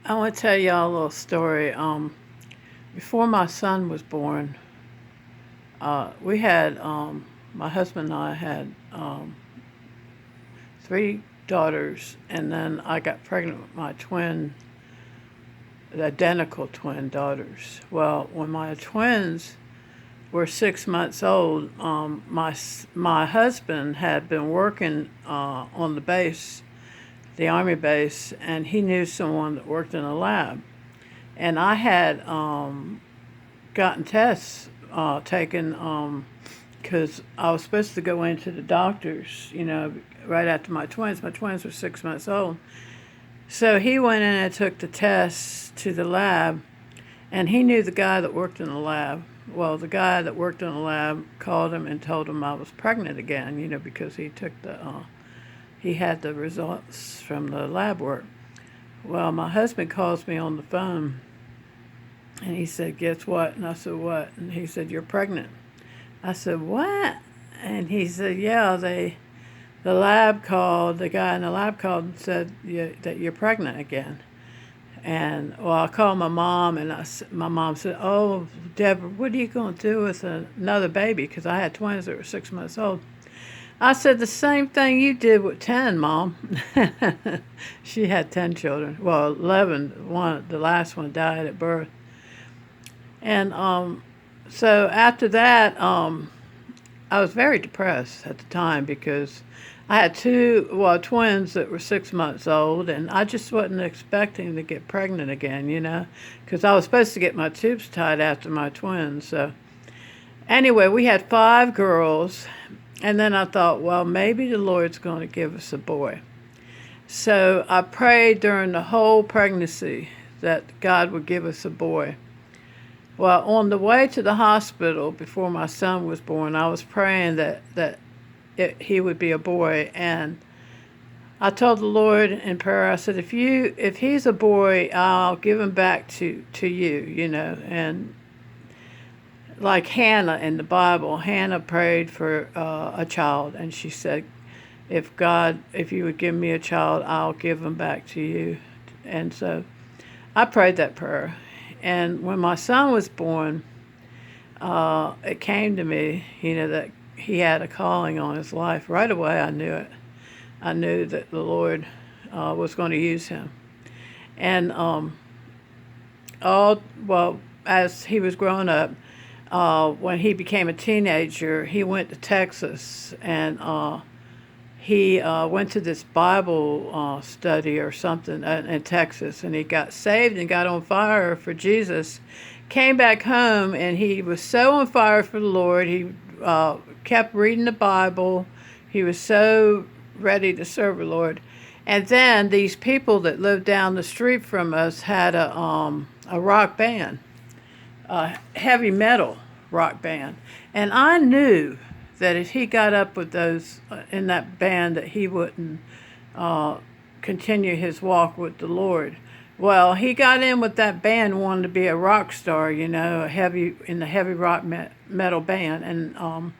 I want to tell y'all a little story. Before my son was born, we had my husband and I had three daughters, and then I got pregnant with my twin, identical twin daughters. Well, when my twins were 6 months old, my husband had been working on the base, the army base, and he knew someone that worked in a lab. And I had gotten tests taken because I was supposed to go into the doctors, right after my twins. My twins were 6 months old. So he went in and took the tests to the lab, and he knew the guy that worked in the lab. Well, the guy that worked in the lab called him and told him I was pregnant again, because he had the results from the lab work. Well, my husband calls me on the phone, and he said, "Guess what?" And I said, "What?" And he said, "You're pregnant." I said, "What?" And he said, "Yeah, the guy in the lab called and said that you're pregnant again." And well, I called my mom, and my mom said, "Oh, Deborah, what are you going to do with another baby?" Because I had twins that were 6 months old. I said, "The same thing you did with 10, Mom." She had 10 children. Well, 11. The last one died at birth. And so after that, I was very depressed at the time because I had twins that were 6 months old, and I just wasn't expecting to get pregnant again, because I was supposed to get my tubes tied after my twins. So anyway, we had 5 girls, and then I thought, well, maybe the Lord's going to give us a boy. So I prayed during the whole pregnancy that God would give us a boy. Well, on the way to the hospital before my son was born, I was praying that he would be a boy, and I told the Lord in prayer, I said, if he's a boy, I'll give him back to you, and like Hannah in the Bible, Hannah prayed for a child, and she said, if you would give me a child, I'll give him back to you. And so I prayed that prayer. And when my son was born, it came to me, that he had a calling on his life. Right away, I knew it. I knew that the Lord was going to use him. And as he was growing up, when he became a teenager, he went to Texas, and he went to this Bible study or something in Texas, and he got saved and got on fire for Jesus. Came back home, and he was so on fire for the Lord. He kept reading the Bible. He was so ready to serve the Lord. And then these people that lived down the street from us had a rock band, a heavy metal rock band. And I knew that if he got up with those in that band, that he wouldn't continue his walk with the Lord. Well, he got in with that band, wanted to be a rock star, in the heavy rock metal band, and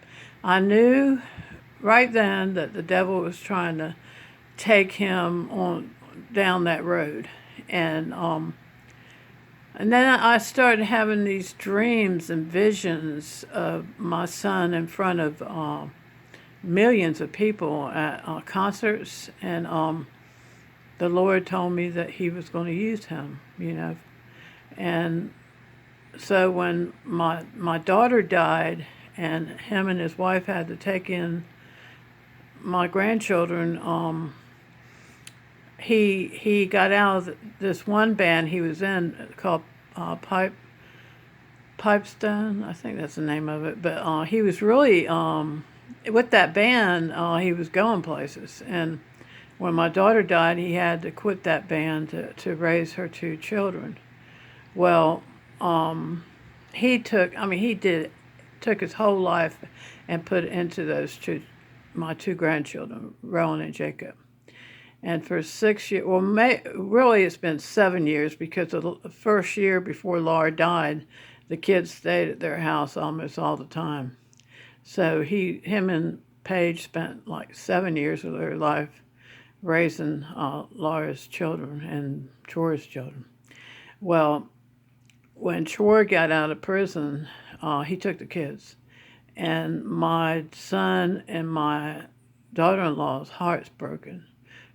I knew right then that the devil was trying to take him on down that road, and then I started having these dreams and visions of my son in front of millions of people at concerts, and the Lord told me that he was going to use him, And so when my daughter died and him and his wife had to take in my grandchildren, he got out of this one band he was in called Pipestone, I think that's the name of it. But he was really with that band. He was going places, and when my daughter died, he had to quit that band to raise her 2 children. Well, took his whole life and put it into my 2 grandchildren, Rowan and Jacob. And for 6 years, really it's been 7 years, because the first year before Laura died, the kids stayed at their house almost all the time. So him and Paige spent like 7 years of their life raising Laura's children and Troy's children. Well, when Troy got out of prison, he took the kids. And my son and my daughter-in-law's heart's broken,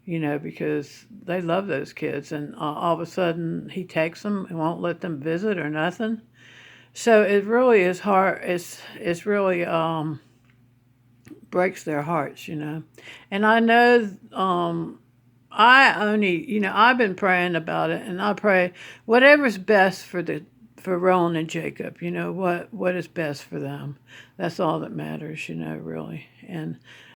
because they love those kids. And all of a sudden, he takes them and won't let them visit or nothing. So it really is hard. It's really breaks their hearts. And I know I only, I've been praying about it, and I pray whatever's best for Roland and Jacob. What is best for them. That's all that matters. Really. And